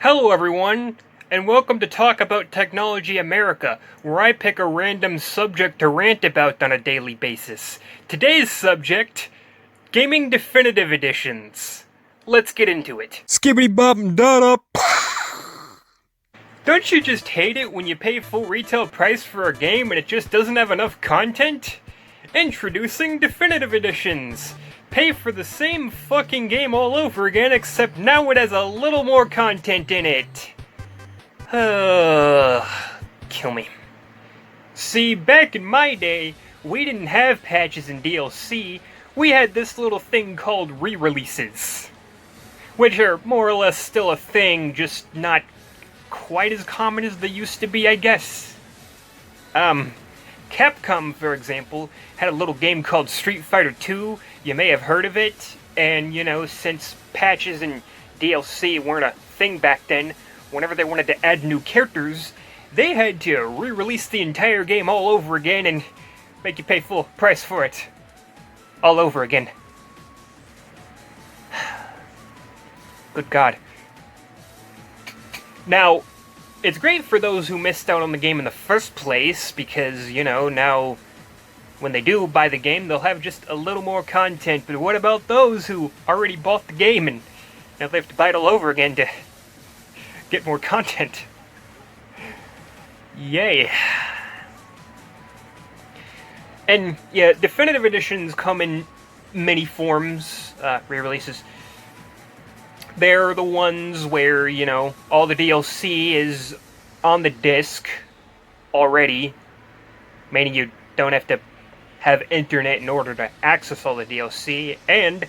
Hello everyone, and welcome to Talk About Technology America, where I pick a random subject to rant about on a daily basis. Today's subject, Gaming Definitive Editions. Let's get into it. Skibbity bop and da. Don't you just hate it when you pay full retail price for a game and it just doesn't have enough content? Introducing Definitive Editions! Pay for the same fucking game all over again, except now it has a little more content in it. Kill me. See, back in my day, we didn't have patches and DLC, we had this little thing called re-releases. Which are more or less still a thing, just not quite as common as they used to be, I guess. Capcom, for example, had a little game called Street Fighter 2. You may have heard of it, and, since patches and DLC weren't a thing back then, whenever they wanted to add new characters, they had to re-release the entire game all over again and make you pay full price for it. All over again. Good God. Now, it's great for those who missed out on the game in the first place, because, now when they do buy the game, they'll have just a little more content. But what about those who already bought the game and now they have to buy it all over again to get more content? Yay. And, yeah, Definitive Editions come in many forms, re-releases. They're the ones where, all the DLC is on the disc already, meaning you don't have to have internet in order to access all the DLC, and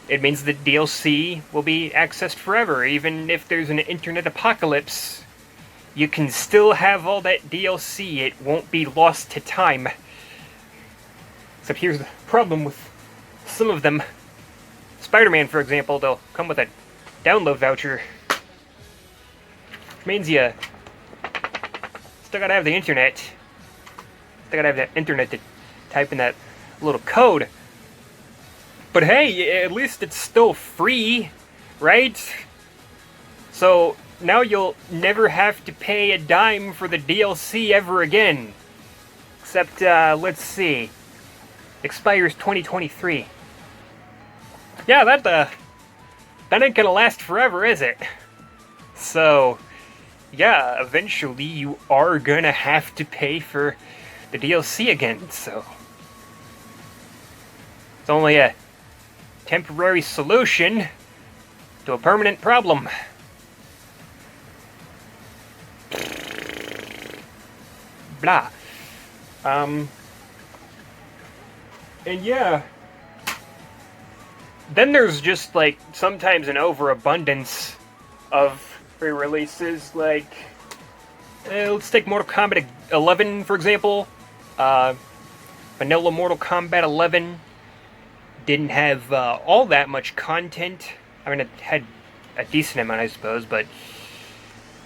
it means the DLC will be accessed forever. Even if there's an internet apocalypse, you can still have all that DLC. It won't be lost to time. Except here's the problem with some of them. Spider-Man, for example, they'll come with a download voucher. Which means you still gotta have the internet. Still gotta have the internet to type in that little code. But hey, at least it's still free, right? So now you'll never have to pay a dime for the DLC ever again. Except, let's see. Expires 2023. Yeah, that ain't gonna last forever, is it? So, yeah, eventually you are gonna have to pay for the DLC again, so it's only a temporary solution to a permanent problem. Blah. And yeah, then there's just, sometimes an overabundance of re-releases, let's take Mortal Kombat 11, for example. Vanilla Mortal Kombat 11 didn't have all that much content. I mean, it had a decent amount, I suppose, but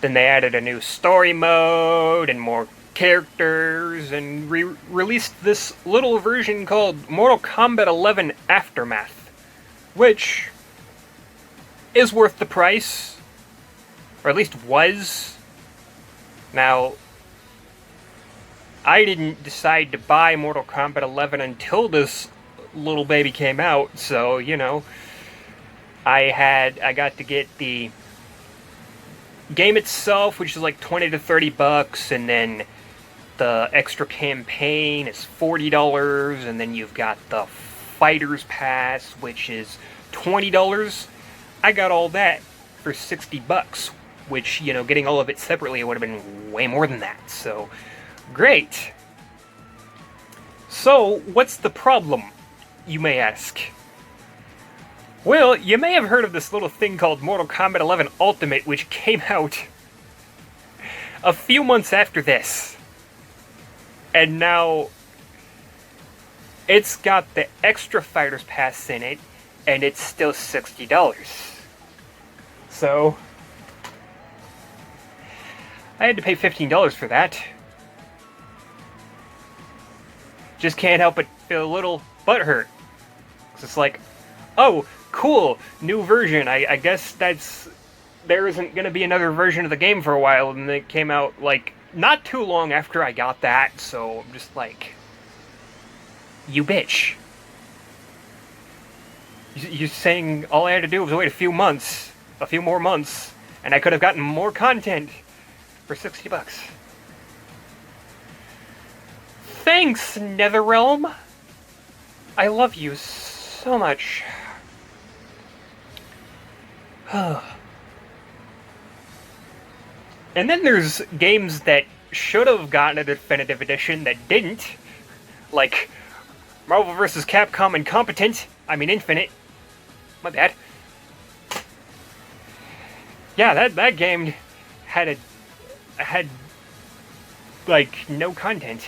then they added a new story mode and more characters, and released this little version called Mortal Kombat 11 Aftermath, which is worth the price, or at least was. Now, I didn't decide to buy Mortal Kombat 11 until this little baby came out, so, I got to get the game itself, which is like 20 to 30 bucks, and then the extra campaign is $40, and then you've got the Fighter's Pass, which is $20. I got all that for 60 bucks, which, getting all of it separately would have been way more than that, so great. So, what's the problem, you may ask? Well, you may have heard of this little thing called Mortal Kombat 11 Ultimate, which came out a few months after this. And now it's got the extra Fighter's Pass in it, and it's still $60. So I had to pay $15 for that. Just can't help but feel a little butthurt. 'Cause it's like, oh, cool, new version. I guess that's there isn't going to be another version of the game for a while, and it came out, like, not too long after I got that, so I'm just like, you bitch. You're saying all I had to do was wait a few more months, and I could have gotten more content for $60. Thanks, Netherrealm. I love you so much. And then there's games that should have gotten a definitive edition that didn't. Like Marvel vs. Capcom Infinite. My bad. Yeah, that game had like no content.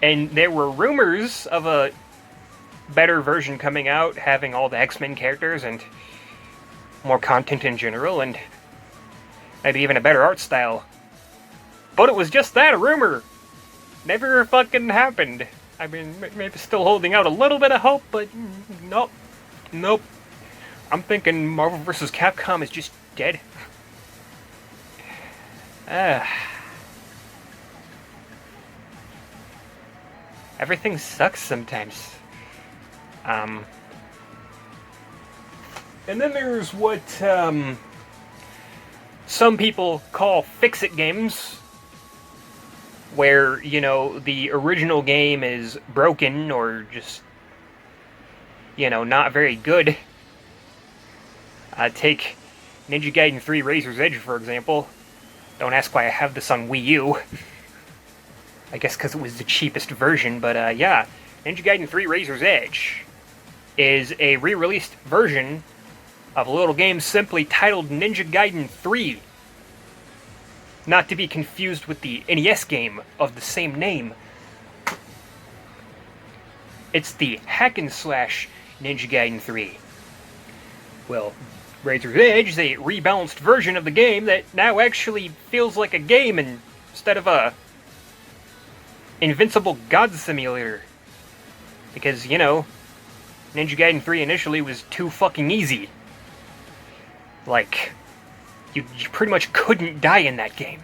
And there were rumors of a better version coming out, having all the X-Men characters and more content in general, and maybe even a better art style. But it was just that, a rumor. Never fucking happened. I mean, maybe still holding out a little bit of hope, but nope. I'm thinking Marvel vs. Capcom is just dead. Everything sucks sometimes. And then there's what some people call fix-it games, where, you know, the original game is broken or just, you know, not very good. Take Ninja Gaiden 3 Razor's Edge, for example. Don't ask why I have this on Wii U. I guess because it was the cheapest version, but yeah. Ninja Gaiden 3 Razor's Edge is a re-released version of a little game simply titled Ninja Gaiden 3. Not to be confused with the NES game of the same name. It's the hack and slash Ninja Gaiden 3. Well, Razor's Edge is a rebalanced version of the game that now actually feels like a game instead of a invincible god simulator. Because, you know, Ninja Gaiden 3 initially was too fucking easy. Like, you pretty much couldn't die in that game.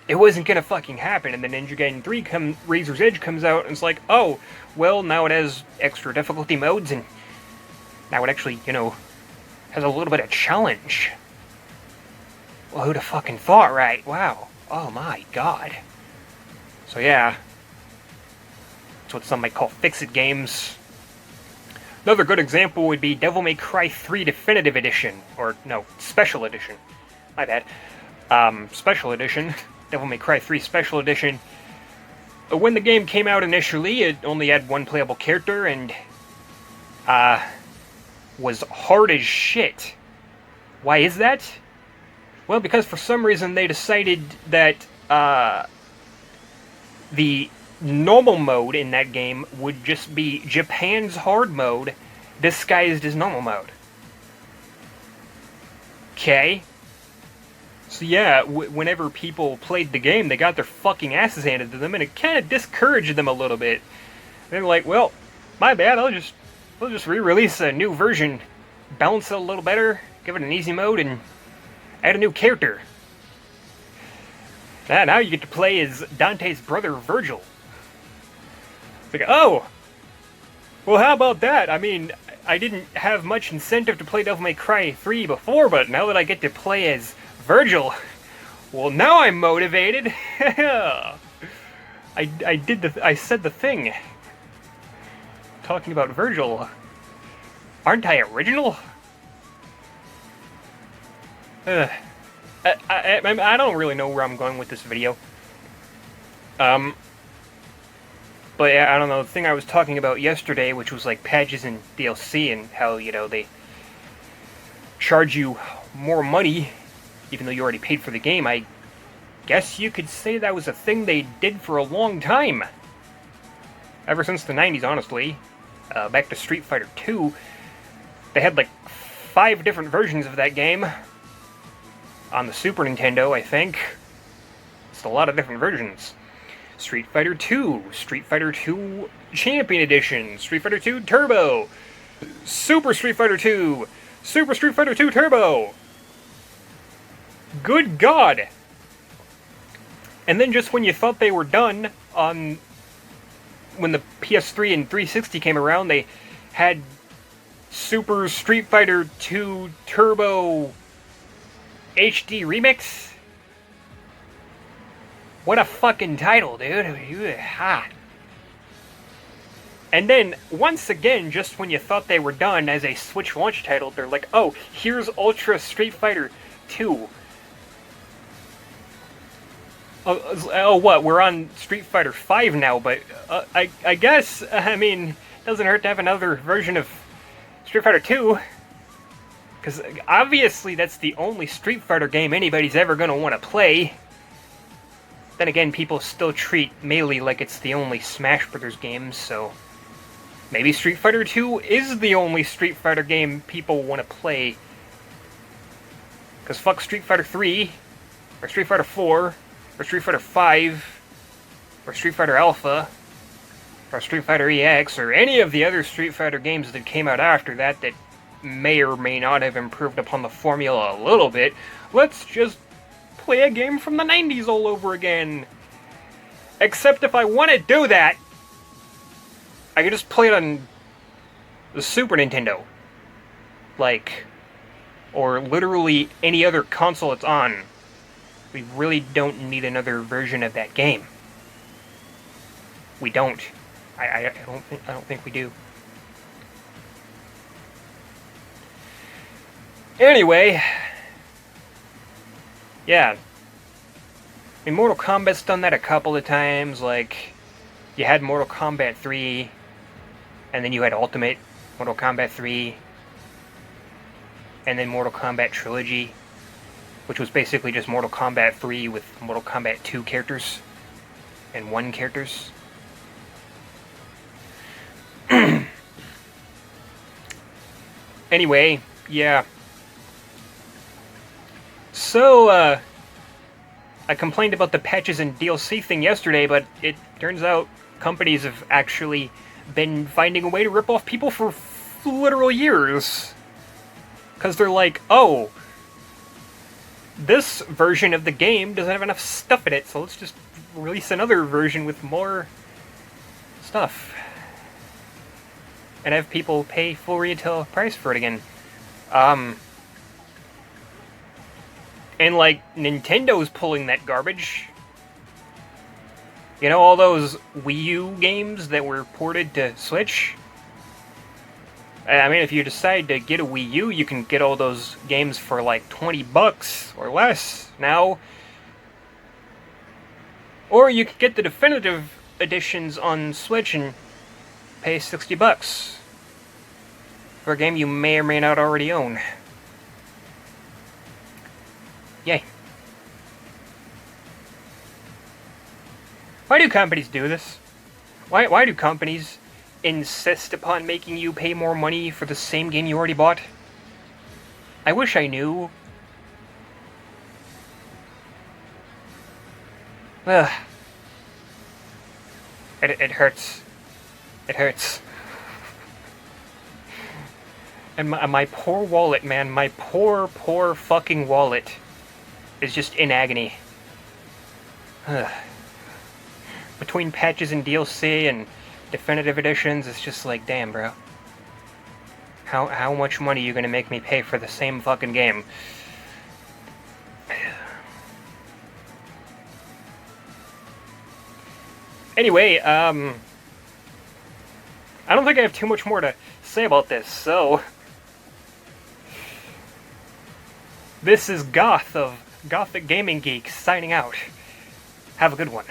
It wasn't gonna fucking happen, and then Ninja Gaiden 3 Razor's Edge comes out, and it's like, oh, well, now it has extra difficulty modes, and now it actually, you know, has a little bit of challenge. Well, who'd have fucking thought, right? Wow. Oh my god. So yeah. That's what some might call fix-it games. Another good example would be Devil May Cry 3 Definitive Edition. Or, no, Special Edition. My bad. Special Edition. Devil May Cry 3 Special Edition. When the game came out initially, it only had one playable character, and was hard as shit. Why is that? Well, because for some reason they decided that the normal mode in that game would just be Japan's hard mode disguised as normal mode. Okay? So yeah, whenever people played the game, they got their fucking asses handed to them, and it kind of discouraged them a little bit. They're like, well, my bad, I'll just re-release a new version, balance it a little better, give it an easy mode, and add a new character. Now you get to play as Dante's brother Virgil. It's like, oh, well, how about that? I mean, I didn't have much incentive to play Devil May Cry 3 before, but now that I get to play as Virgil, well, now I'm motivated. I said the thing. Talking about Virgil. Aren't I original? I don't really know where I'm going with this video. But yeah, I don't know, the thing I was talking about yesterday, which was like patches and DLC, and how, you know, they charge you more money, even though you already paid for the game, I guess you could say that was a thing they did for a long time. Ever since the 90s, honestly. Back to Street Fighter 2, they had like 5 different versions of that game. On the Super Nintendo, I think. It's a lot of different versions. Street Fighter 2, Street Fighter 2 Champion Edition, Street Fighter 2 Turbo, Super Street Fighter 2, Super Street Fighter 2 Turbo. Good God! And then just when you thought they were done, when the PS3 and 360 came around, they had Super Street Fighter 2 Turbo HD Remix? What a fucking title, dude. Ha. And then, once again, just when you thought they were done as a Switch launch title, they're like, oh, here's Ultra Street Fighter 2. Oh, what? We're on Street Fighter 5 now, but I guess, I mean, it doesn't hurt to have another version of Street Fighter 2. Because obviously that's the only Street Fighter game anybody's ever going to want to play. Then again, people still treat Melee like it's the only Smash Brothers game, so maybe Street Fighter 2 is the only Street Fighter game people want to play. Because fuck Street Fighter 3, or Street Fighter 4, or Street Fighter 5, or Street Fighter Alpha, or Street Fighter EX, or any of the other Street Fighter games that came out after that that may or may not have improved upon the formula a little bit. Let's just play a game from the 90s all over again. Except if I want to do that, I can just play it on the Super Nintendo. Like, or literally any other console it's on. We really don't need another version of that game. We don't. I don't think we do. Anyway, yeah. I mean, Mortal Kombat's done that a couple of times. Like, you had Mortal Kombat 3, and then you had Ultimate Mortal Kombat 3, and then Mortal Kombat Trilogy, which was basically just Mortal Kombat 3 with Mortal Kombat 2 characters and 1 characters. Anyway, yeah. So, I complained about the patches and DLC thing yesterday, but it turns out companies have actually been finding a way to rip off people for literal years. Because they're like, oh, this version of the game doesn't have enough stuff in it, so let's just release another version with more stuff. And have people pay full retail price for it again. And, like, Nintendo's pulling that garbage. You know, all those Wii U games that were ported to Switch? I mean, if you decide to get a Wii U, you can get all those games for, like, $20 or less now. Or you could get the Definitive Editions on Switch and pay $60 for a game you may or may not already own. Yay. Why do companies do this? Why do companies insist upon making you pay more money for the same game you already bought? I wish I knew. Ugh. It hurts. It hurts. And my poor wallet, man, my poor fucking wallet is just in agony. Ugh. Between patches and DLC and Definitive Editions, it's just like, damn, bro. How much money are you gonna make me pay for the same fucking game? Anyway, I don't think I have too much more to say about this, so this is Goth of Gothic Gaming Geek signing out. Have a good one.